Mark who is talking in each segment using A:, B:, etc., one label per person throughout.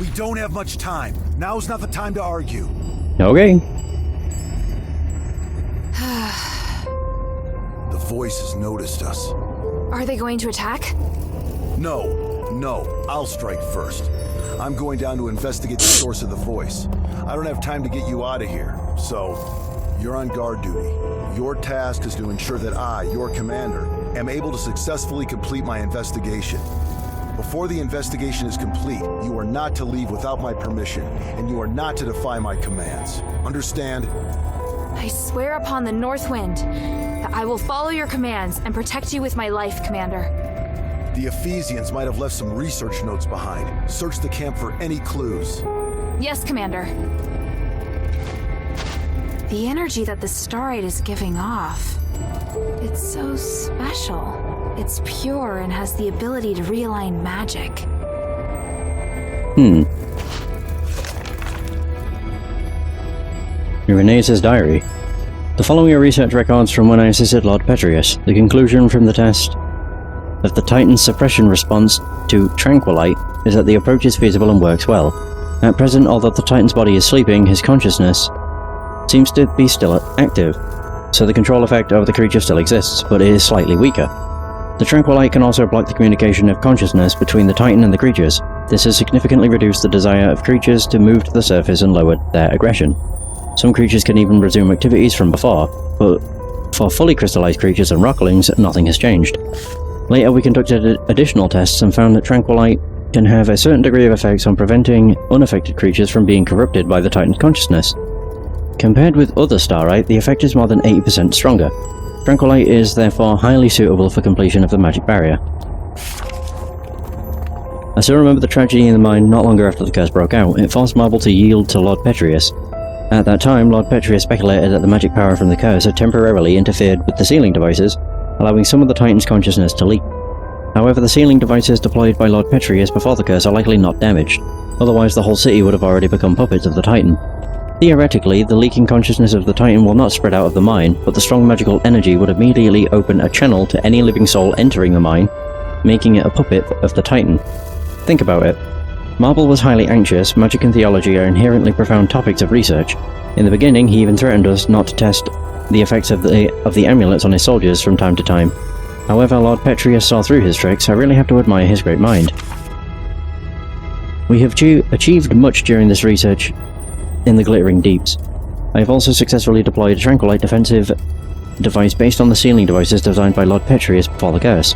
A: We don't have much time. Now's not the time to argue.
B: Okay.
A: The voice has noticed us.
C: Are they going to attack?
A: No, I'll strike first. I'm going down to investigate the source of the voice. I don't have time to get you out of here, so you're on guard duty. Your task is to ensure that I, your commander, am able to successfully complete my investigation. Before the investigation is complete, you are not to leave without my permission, and you are not to defy my commands. Understand?
C: I swear upon the Northwind that I will follow your commands and protect you with my life, Commander.
A: The Ephesians might have left some research notes behind. Search the camp for any clues.
C: Yes, Commander. The energy that the Starite is giving off, it's so special. It's pure and has the ability to realign magic.
B: Renee's diary. The following are research records from when I assisted Lord Petrius. The conclusion from the test of the Titan's suppression response to Tranquilite is that the approach is feasible and works well. At present, although the Titan's body is sleeping, his consciousness seems to be still active, so the control effect over the creature still exists, but it is slightly weaker. The Tranquilite can also block the communication of consciousness between the Titan and the creatures. This has significantly reduced the desire of creatures to move to the surface and lowered their aggression. Some creatures can even resume activities from before, but for fully crystallized creatures and rocklings, nothing has changed. Later we conducted additional tests and found that Tranquilite can have a certain degree of effects on preventing unaffected creatures from being corrupted by the Titan's consciousness. Compared with other Starite, the effect is more than 80% stronger. Tranquilite is therefore highly suitable for completion of the magic barrier. I still remember the tragedy in the mine not longer after the curse broke out. It forced Marble to yield to Lord Petrius. At that time, Lord Petrius speculated that the magic power from the curse had temporarily interfered with the sealing devices, allowing some of the Titan's consciousness to leak. However, the sealing devices deployed by Lord Petrius before the curse are likely not damaged, otherwise the whole city would have already become puppets of the Titan. Theoretically, the leaking consciousness of the Titan will not spread out of the mine, but the strong magical energy would immediately open a channel to any living soul entering the mine, making it a puppet of the Titan. Think about it. Marble was highly anxious. Magic and theology are inherently profound topics of research. In the beginning, he even threatened us not to test the effects of the amulets on his soldiers from time to time. However, Lord Petrius saw through his tricks. I really have to admire his great mind. We have achieved much during this research in the Glittering Deeps. I have also successfully deployed a Tranquilite defensive device based on the sealing devices designed by Lord Petrius before the curse.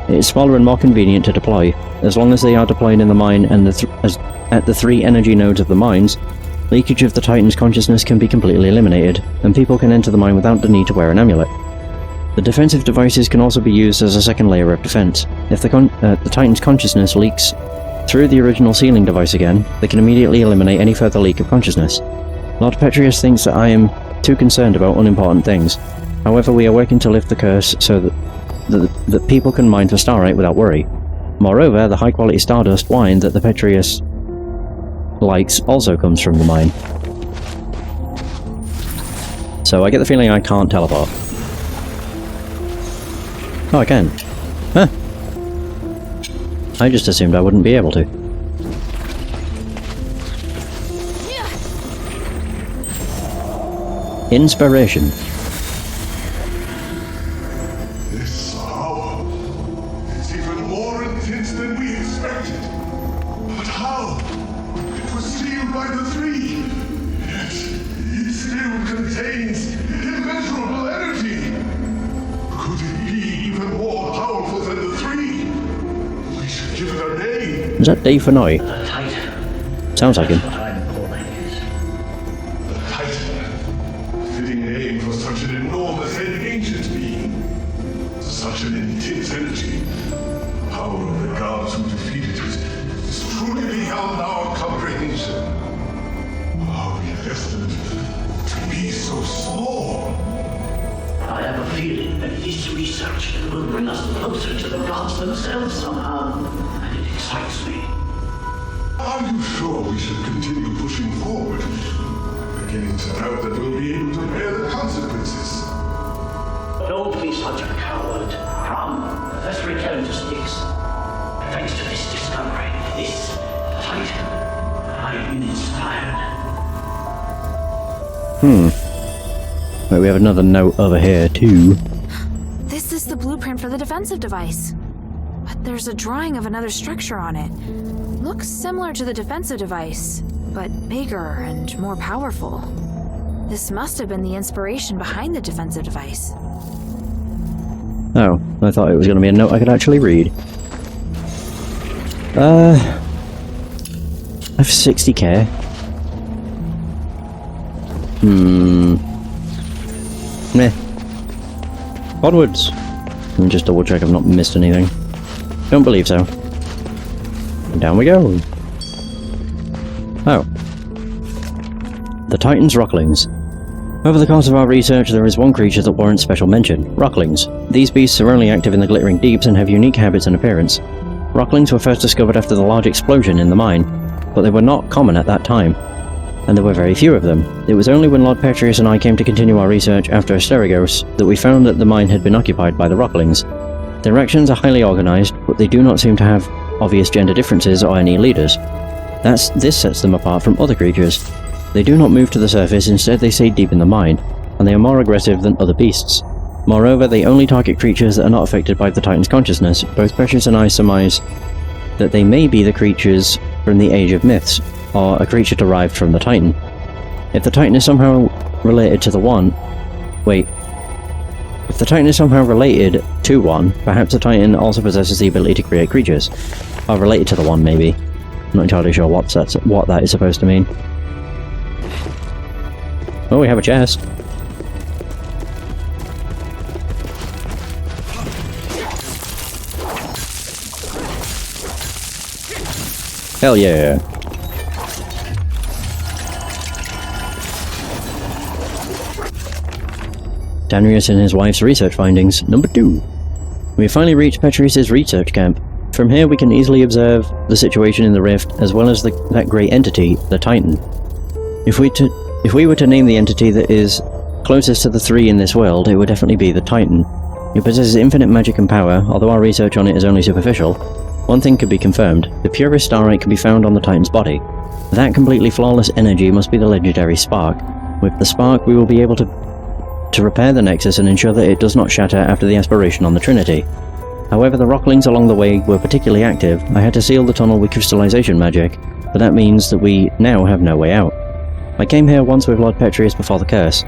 B: It is smaller and more convenient to deploy. As long as they are deployed in the mine and at the three energy nodes of the mines, leakage of the Titan's consciousness can be completely eliminated, and people can enter the mine without the need to wear an amulet. The defensive devices can also be used as a second layer of defense. If the Titan's consciousness leaks through the original sealing device again, they can immediately eliminate any further leak of consciousness. Lord Petrius thinks that I am too concerned about unimportant things. However, we are working to lift the curse so that people can mine for Starite without worry. Moreover, the high-quality Stardust wine that the Petrius likes also comes from the mine. So I get the feeling I can't teleport. Oh, I can. Huh. I just assumed I wouldn't be able to. Inspiration.
D: This hour is even more intense than we expected. But how? It was sealed by the three. Yet it still contains immeasurable energy. Could it be even more powerful than the three? We should give it a name.
B: Is that Dave Fenoy?
E: The Titan.
B: Sounds like him.
E: That's what I'm calling it.
D: The Titan. Fitting name for such an enormous and ancient being. Such an intense energy. The power of the gods who defeated it is truly beyond our comprehension. Are we destined to be so small?
E: I have a feeling that this research will bring us closer to the gods themselves somehow, and it excites me.
D: Are you sure we should continue pushing forward? Beginning to doubt that we'll be able to bear the consequences.
E: Don't be such a coward. Come, let's return to Styx. Thanks to this discovery, this Titan I've been inspired.
B: Wait, we have another note over here, too.
C: This is the blueprint for the defensive device. But there's a drawing of another structure on it. Looks similar to the defensive device, but bigger and more powerful. This must have been the inspiration behind the defensive device.
B: Oh, I thought it was going to be a note I could actually read. I have 60k. Meh. Onwards. Let me just double check I've not missed anything. Don't believe so. Down we go. Oh. The Titan's Rocklings. Over the course of our research, there is one creature that warrants special mention. Rocklings. These beasts are only active in the glittering deeps and have unique habits and appearance. Rocklings were first discovered after the large explosion in the mine, but they were not common at that time, and there were very few of them. It was only when Lord Petrius and I came to continue our research after Asterigos that we found that the mine had been occupied by the Rocklings. Their actions are highly organized, but they do not seem to have obvious gender differences or any leaders. This sets them apart from other creatures. They do not move to the surface, instead they stay deep in the mine, and they are more aggressive than other beasts. Moreover, they only target creatures that are not affected by the Titan's consciousness. Both Petrius and I surmise that they may be the creatures from the Age of Myths, or a creature derived from the Titan. If the Titan is somehow related to the one... Wait. If the Titan is somehow related to one, perhaps the Titan also possesses the ability to create creatures. Or related to the one, maybe. I'm not entirely sure what that is supposed to mean. Oh, we have a chest. Hell yeah. Danrius and his wife's research findings. Number 2. We have finally reached Petrius' research camp. From here we can easily observe the situation in the rift, as well as that great entity, the Titan. If we were to name the entity that is closest to the 3 in this world, it would definitely be the Titan. It possesses infinite magic and power, although our research on it is only superficial. One thing could be confirmed: the purest starlight can be found on the Titan's body. That completely flawless energy must be the legendary spark. With the spark we will be able to repair the Nexus and ensure that it does not shatter after the aspiration on the Trinity. However, the Rocklings along the way were particularly active. I had to seal the tunnel with crystallization magic, but that means that we now have no way out. I came here once with Lord Petrius before the curse.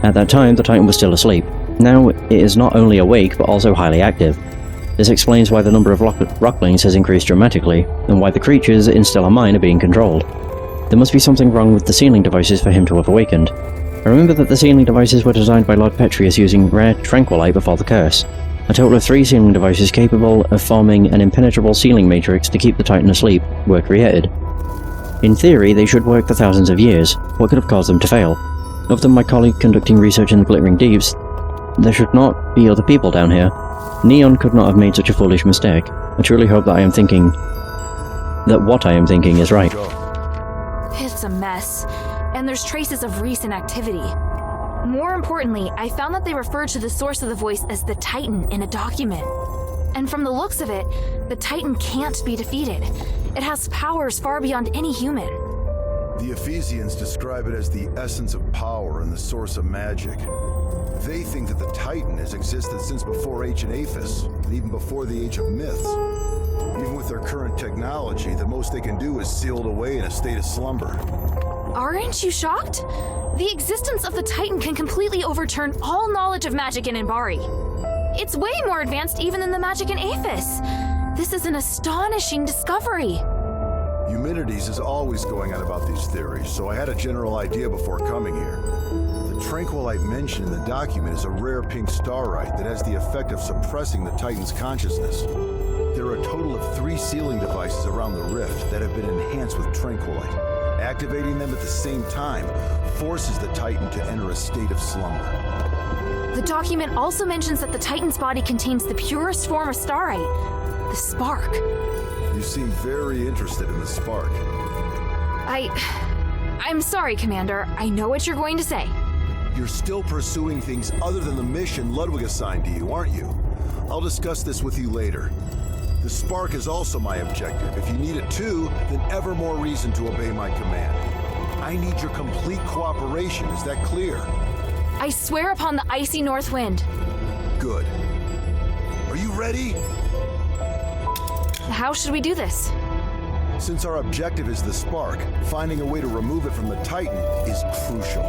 B: At that time, the Titan was still asleep. Now it is not only awake, but also highly active. This explains why the number of Rocklings has increased dramatically, and why the creatures in Stellar Mine are being controlled. There must be something wrong with the sealing devices for him to have awakened. I remember that the sealing devices were designed by Lord Petrius using rare tranquilite before the curse. A total of 3 sealing devices capable of forming an impenetrable sealing matrix to keep the Titan asleep were created. In theory, they should work for thousands of years. What could have caused them to fail? Other than my colleague conducting research in the Glittering Deeps, there should not be other people down here. Neon could not have made such a foolish mistake. I truly hope that what I am thinking is right.
C: It's a mess, and there's traces of recent activity. More importantly, I found that they refer to the source of the voice as the Titan in a document. And from the looks of it, the Titan can't be defeated. It has powers far beyond any human.
A: The Ephesians describe it as the essence of power and the source of magic. They think that the Titan has existed since before ancient Aphes, and even before the Age of Myths. Even with their current technology, the most they can do is sealed away in a state of slumber.
C: Aren't you shocked? The existence of the Titan can completely overturn all knowledge of magic in Embari. It's way more advanced even than the magic in Aphes. This is an astonishing discovery.
A: Eumenides is always going on about these theories, so I had a general idea before coming here. The tranquilite mentioned in the document is a rare pink starite that has the effect of suppressing the Titan's consciousness. There are a total of 3 sealing devices around the rift that have been enhanced with tranquilite. Activating them at the same time forces the Titan to enter a state of slumber.
C: The document also mentions that the Titan's body contains the purest form of starite, the spark.
A: You seem very interested in the spark.
C: I'm sorry, Commander. I know what you're going to say.
A: You're still pursuing things other than the mission Ludwig assigned to you, aren't you? I'll discuss this with you later. The spark is also my objective. If you need it too, then ever more reason to obey my command. I need your complete cooperation, is that clear?
C: I swear upon the icy north wind.
A: Good. Are you ready?
C: How should we do this?
A: Since our objective is the spark, finding a way to remove it from the Titan is crucial.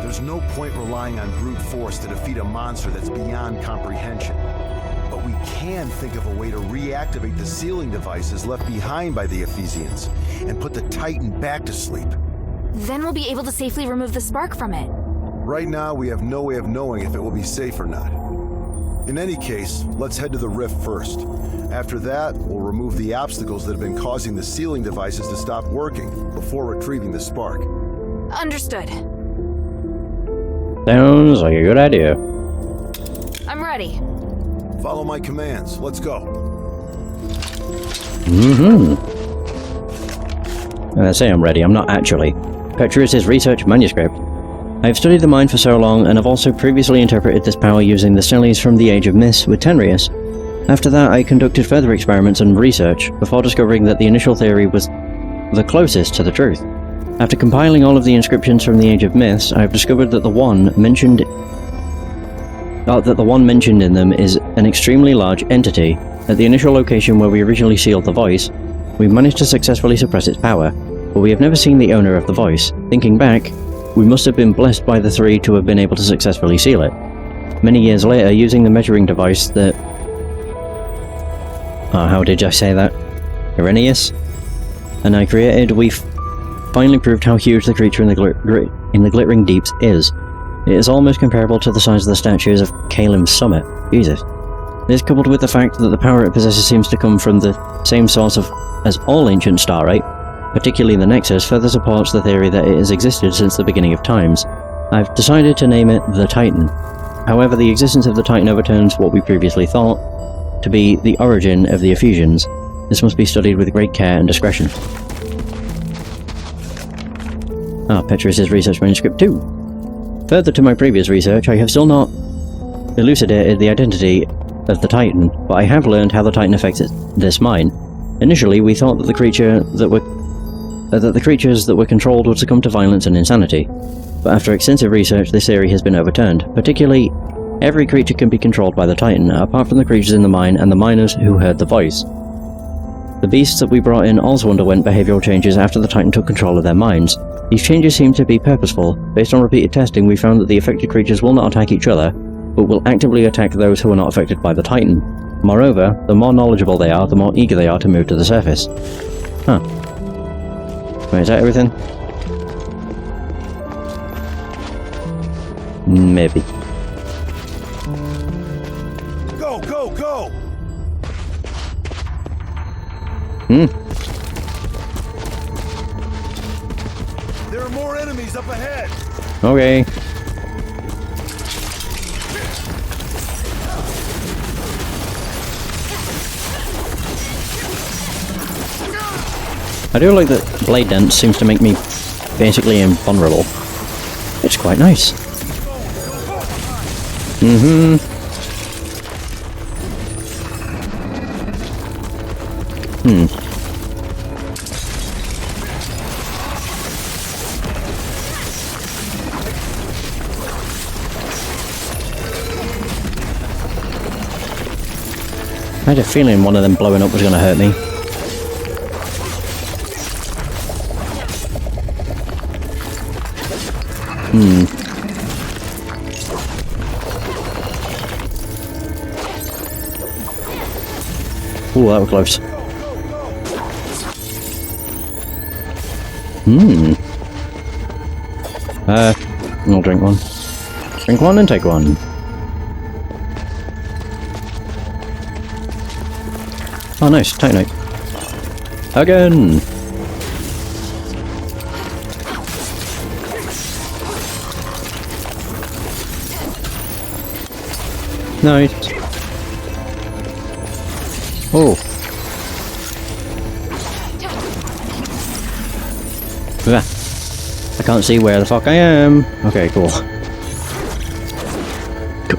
A: There's no point relying on brute force to defeat a monster that's beyond comprehension. But we can think of a way to reactivate the sealing devices left behind by the Ephesians and put the Titan back to sleep.
C: Then we'll be able to safely remove the spark from it.
A: Right now, we have no way of knowing if it will be safe or not. In any case, let's head to the rift first. After that, we'll remove the obstacles that have been causing the sealing devices to stop working before retrieving the spark.
C: Understood.
B: Sounds like a good idea.
C: I'm ready.
A: Follow my commands. Let's go.
B: When I say I'm ready, I'm not actually. Petrus' research manuscript. I have studied the mind for so long, and have also previously interpreted this power using the stellies from the Age of Myths with Tenrius. After that, I conducted further experiments and research, before discovering that the initial theory was the closest to the truth. After compiling all of the inscriptions from the Age of Myths, I have discovered that the one mentioned in them is an extremely large entity. At the initial location where we originally sealed the voice, we managed to successfully suppress its power, but we have never seen the owner of the voice. Thinking back, we must have been blessed by the three to have been able to successfully seal it. Many years later, using the measuring device that... how did I say that? Harmonious? And I created, we finally proved how huge the creature in the glittering deeps is. It is almost comparable to the size of the statues of Kalim's summit. Jesus. This, coupled with the fact that the power it possesses seems to come from the same source as all ancient starlight, particularly the Nexus, further supports the theory that it has existed since the beginning of times. I've decided to name it the Titan. However, the existence of the Titan overturns what we previously thought to be the origin of the Ephesians. This must be studied with great care and discretion. Petrus' research manuscript 2. Further to my previous research, I have still not elucidated the identity of the Titan, but I have learned how the Titan affects this mine. Initially, we thought that the creatures that were controlled would succumb to violence and insanity, but after extensive research, this theory has been overturned. Particularly, every creature can be controlled by the Titan, apart from the creatures in the mine and the miners who heard the voice. The beasts that we brought in also underwent behavioral changes after the Titan took control of their minds. These changes seem to be purposeful. Based on repeated testing, we found that the affected creatures will not attack each other, but will actively attack those who are not affected by the Titan. Moreover, the more knowledgeable they are, the more eager they are to move to the surface. Wait, is that everything? Maybe.
A: Go, go, go! There are more enemies up ahead!
B: Okay. I do like that blade dance seems to make me basically invulnerable. It's quite nice. I had a feeling one of them blowing up was going to hurt me. Ooh, that was close. I'll drink one. Drink one and take one. Oh, nice. Titanite. Again! Nice. Oh. I can't see where the fuck I am. Okay, cool.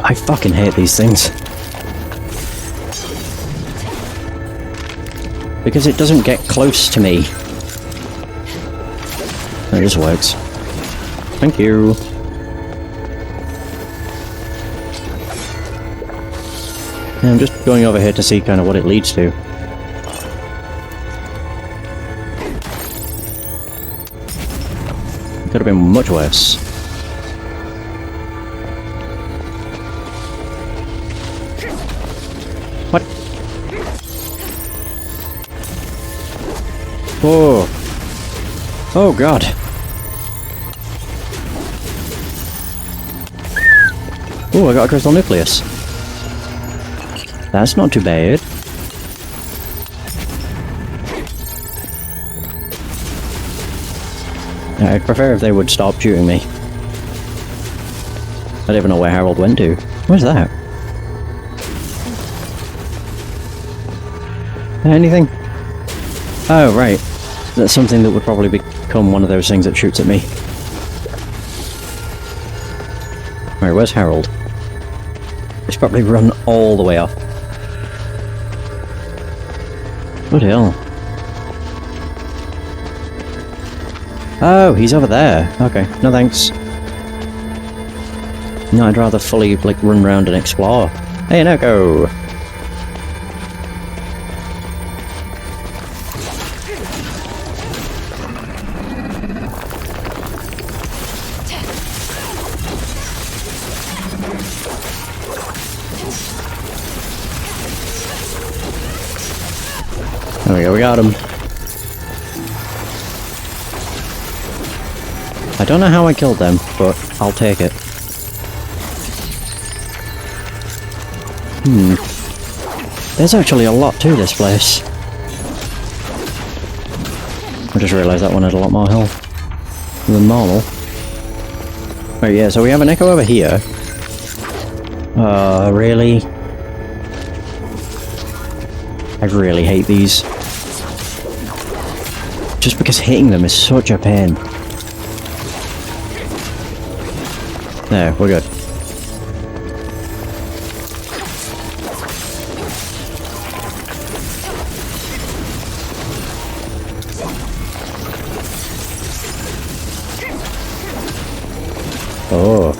B: I fucking hate these things. Because it doesn't get close to me. Oh, this works. Thank you. And I'm just going over here to see kind of what it leads to. It could have been much worse. What? Whoa. Oh god. Oh, I got a crystal nucleus. That's not too bad. I'd prefer if they would stop shooting me. I don't even know where Harold went to. Where's that? Anything? Oh, right. That's something that would probably become one of those things that shoots at me. Right, where's Harold? He's probably run all the way off. What the hell? Oh, he's over there. Okay, no thanks. No, I'd rather fully, like, run around and explore. Hey, now go! There we go, we got him. I don't know how I killed them, but I'll take it. There's actually a lot to this place. I just realised that one had a lot more health than normal. Right, yeah, so we have an echo over here. Really? I really hate these. Just because hitting them is such a pain. There, we're good. Oh.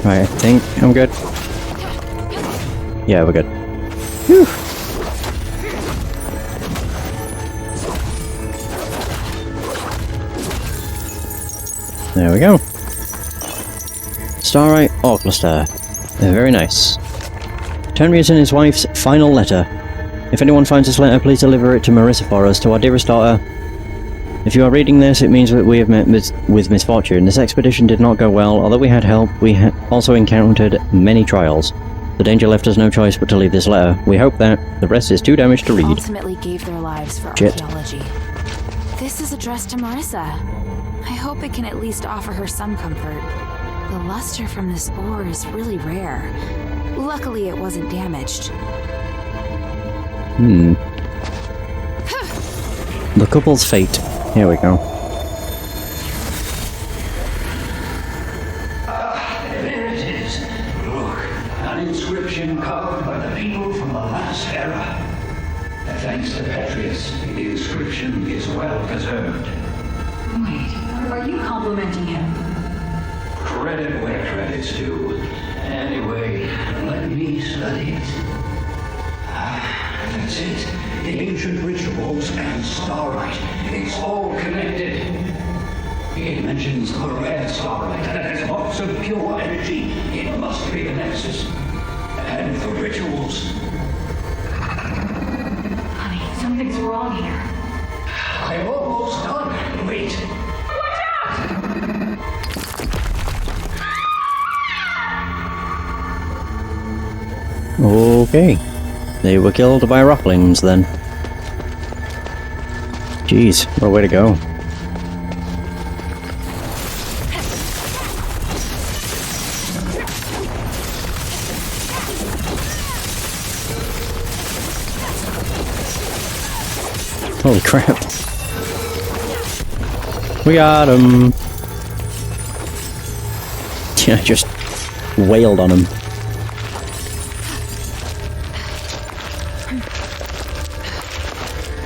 B: Right, I think I'm good. Yeah, we're good. Whew. There we go. Starlight Ore Cluster. Very nice. Tenrius and his wife's final letter. If anyone finds this letter, please deliver it to Marissa for us, to our dearest daughter. If you are reading this, it means that we have met with misfortune. This expedition did not go well. Although we had help, we also encountered many trials. The danger left us no choice but to leave this letter. We hope that the rest is too damaged to read.
C: Ultimately gave their lives for archaeology. This is addressed to Marissa. I hope it can at least offer her some comfort. The luster from this ore is really rare. Luckily, it wasn't damaged.
B: The couple's fate. Here we go.
E: There it is. Look, an inscription carved by the people from the last era. Thanks to Petrius, the inscription is well preserved.
F: Wait, are you complimenting him?
E: Credit where credit's due. Anyway, let me study it. That's it. The ancient rituals and starlight. It's all connected. It mentions the red starlight that has lots of pure energy. It must be the nexus. And the rituals.
F: Honey, something's wrong here.
E: I'm almost done. Wait.
F: Watch out!
B: Okay. They were killed by rocklings then. Jeez, what a way to go. Holy crap. We got him. Yeah, just wailed on him.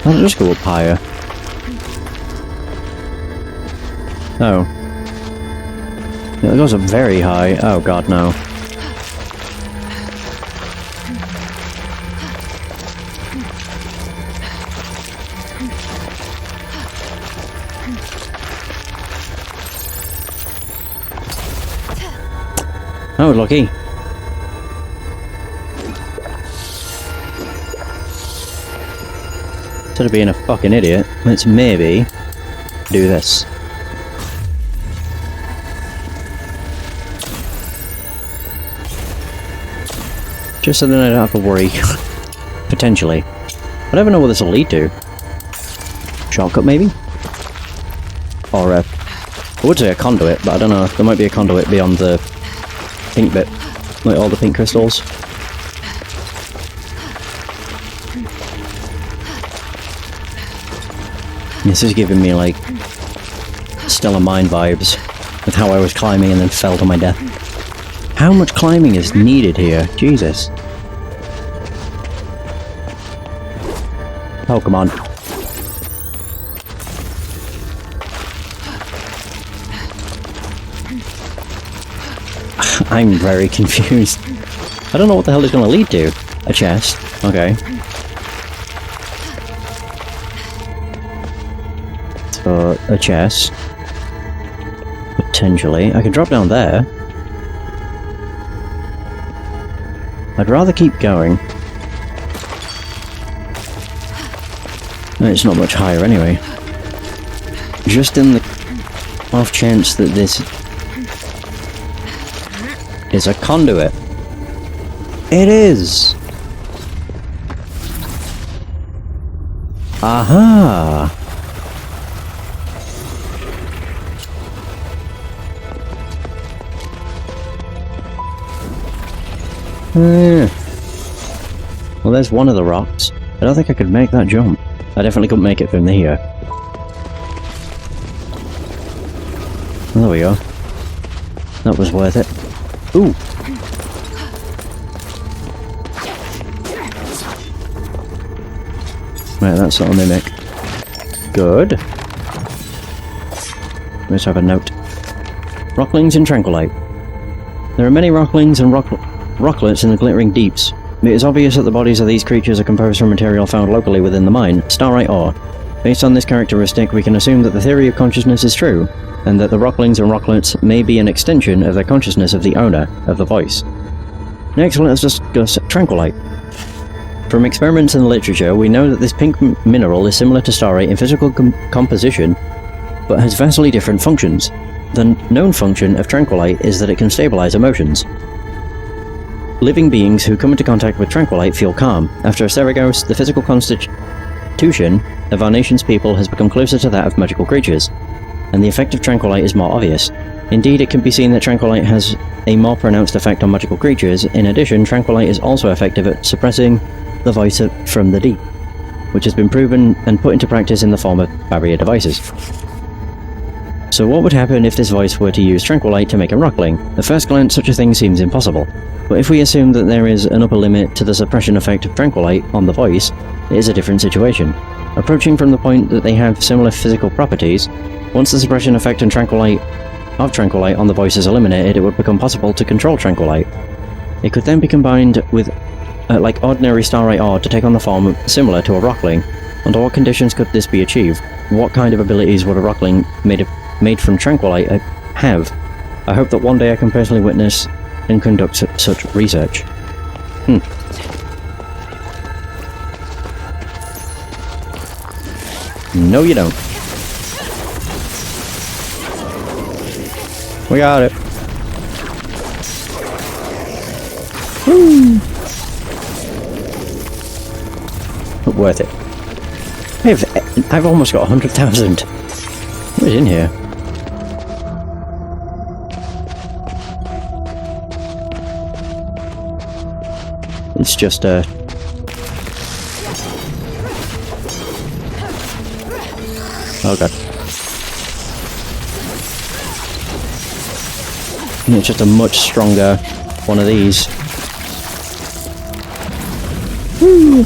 B: I'll just go up higher. Oh. It goes up very high. Oh god, no. Oh, lucky. Instead of being a fucking idiot, let's maybe do this. Just so then I don't have to worry. Potentially. I don't even know what this will lead to. Shortcut, maybe? Or I would say a conduit, but I don't know. There might be a conduit beyond the pink bit. Like all the pink crystals. This is giving me like Stellar Mine vibes with how I was climbing and then fell to my death. How much climbing is needed here? Jesus. Oh, come on. I'm very confused. I don't know what the hell it's going to lead to. A chest. Okay. So, a chest. Potentially. I could drop down there. I'd rather keep going. It's not much higher anyway. Just in the off chance that this is a conduit. It is! Aha! Well, there's one of the rocks. I don't think I could make that jump. I definitely couldn't make it from here. Well, there we go. That was worth it. Ooh! Right, that's not a mimic. Good. Let's have a note. Rocklings and Tranquilite. There are many rocklings and rocklets in the glittering deeps. It is obvious that the bodies of these creatures are composed from material found locally within the mine, starite ore. Based on this characteristic, we can assume that the theory of consciousness is true, and that the rocklings and rocklets may be an extension of the consciousness of the owner of the voice. Next, let us discuss Tranquilite. From experiments in the literature, we know that this pink mineral is similar to starite in physical composition, but has vastly different functions. The known function of Tranquilite is that it can stabilize emotions. Living beings who come into contact with Tranquilite feel calm. After Asterigos, the physical constitution of our nation's people has become closer to that of magical creatures, and the effect of Tranquilite is more obvious. Indeed, it can be seen that Tranquilite has a more pronounced effect on magical creatures. In addition, Tranquilite is also effective at suppressing the voice from the deep, which has been proven and put into practice in the form of barrier devices. So what would happen if this voice were to use Tranquilite to make a rockling? At first glance, such a thing seems impossible. But if we assume that there is an upper limit to the suppression effect of Tranquilite on the voice, it is a different situation. Approaching from the point that they have similar physical properties, once the suppression effect on Tranquilite on the voice is eliminated, it would become possible to control Tranquilite. It could then be combined with like ordinary starite ore to take on the form similar to a rockling. Under what conditions could this be achieved? What kind of abilities would a rockling made from Tranquilite have? I hope that one day I can personally witness and conduct such research. No, you don't. We got it. Woo! Worth it. I've almost got 100,000. What is in here? It's just a... Oh god. It's just a much stronger one of these. Woo!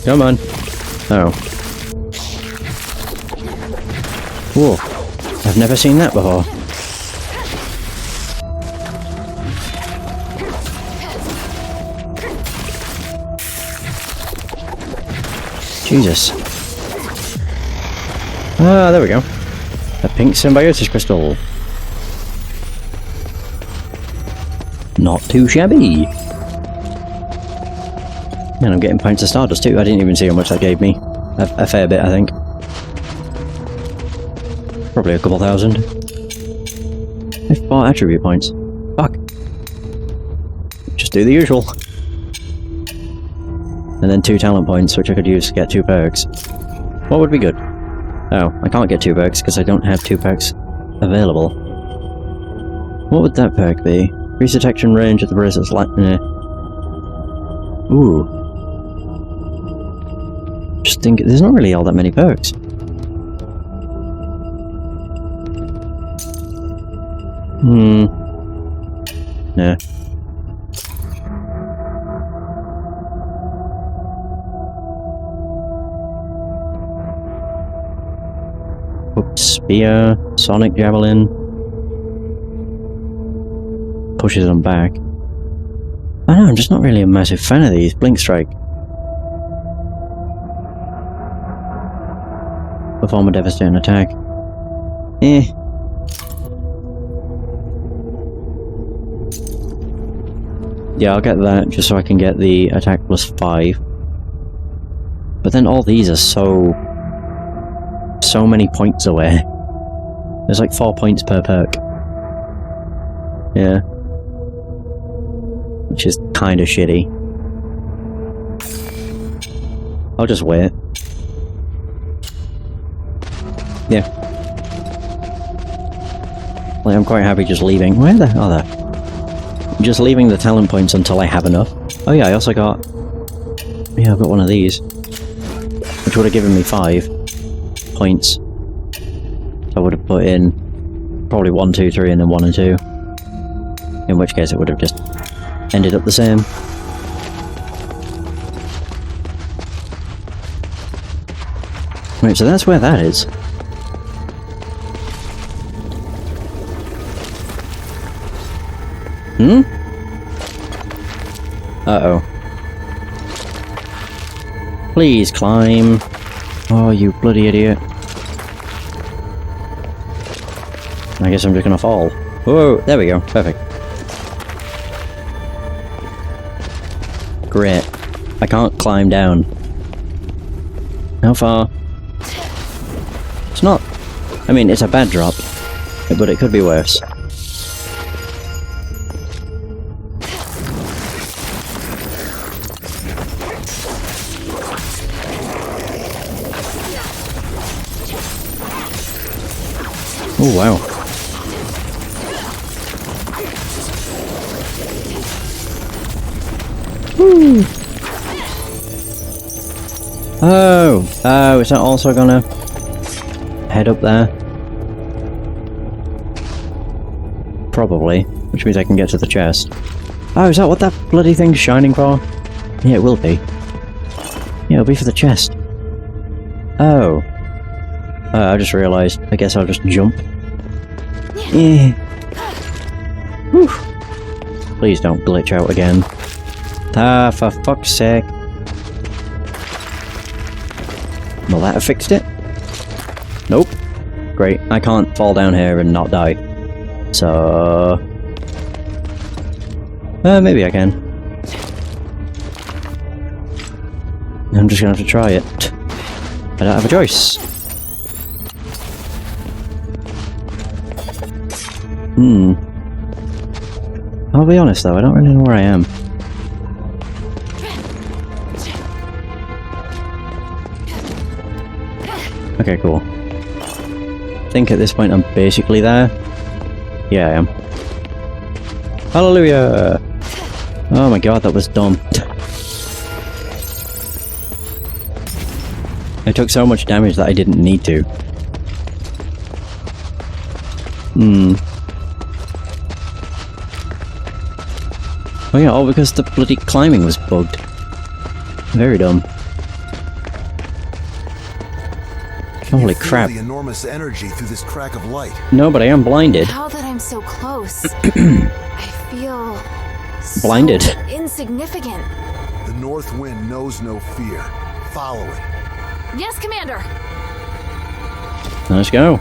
B: Come on. Oh. Whoa. I've never seen that before. Jesus. Ah, there we go. A pink symbiosis crystal. Not too shabby. And I'm getting pints of Stardust too. I didn't even see how much that gave me. A fair bit, I think. Probably a couple thousand. I've bought attribute points. Fuck. Just do the usual. And then 2 talent points, which I could use to get 2 perks. What would be good? Oh, I can't get 2 perks because I don't have 2 perks available. What would that perk be? Increase detection range of the bracelet's light. Ooh. Just think, there's not really all that many perks. Nah. Hooked spear, sonic javelin. Pushes them back. I know, I'm just not really a massive fan of these. Blink strike. Perform a devastating attack. Eh. Yeah, I'll get that just so I can get the attack plus 5. But then all these are so many points away. There's like 4 points per perk. Yeah. Which is kinda shitty. I'll just wait. Yeah. Like, I'm quite happy just leaving. Where the hell are they? Just leaving the talent points until I have enough. Oh yeah, I also got... Yeah, I've got one of these. Which would have given me 5 points. So I would have put in probably 1, 2, 3 and then 1 and 2. In which case it would have just ended up the same. Right, so that's where that is. Hmm? Uh-oh. Please climb. Oh, you bloody idiot. I guess I'm just gonna fall. Whoa, there we go. Perfect. Great. I can't climb down. How far? It's not... I mean, it's a bad drop. But it could be worse. Oh, wow. Woo! Oh! Oh, is that also gonna head up there? Probably. Which means I can get to the chest. Oh, is that what that bloody thing's shining for? Yeah, it will be. Yeah, it'll be for the chest. Oh. I just realised. I guess I'll just jump. Yeah. Whew. Please don't glitch out again. Ah, for fuck's sake. Will that have fixed it? Nope. Great. I can't fall down here and not die. So... maybe I can. I'm just gonna have to try it. I don't have a choice. I'll be honest though, I don't really know where I am. Okay, cool. I think at this point I'm basically there. Yeah, I am. Hallelujah! Oh my god, that was dumb. I took so much damage that I didn't need to. Oh yeah, all because the bloody climbing was bugged. Very dumb.
A: Can
B: Holy
A: you feel
B: crap.
A: the enormous energy through this crack of light?
B: No, but I am blinded.
C: Now that I'm so close, I feel
B: Blinded.
C: so insignificant.
A: The North Wind knows no fear. Follow it.
C: Yes, Commander.
B: Let's go.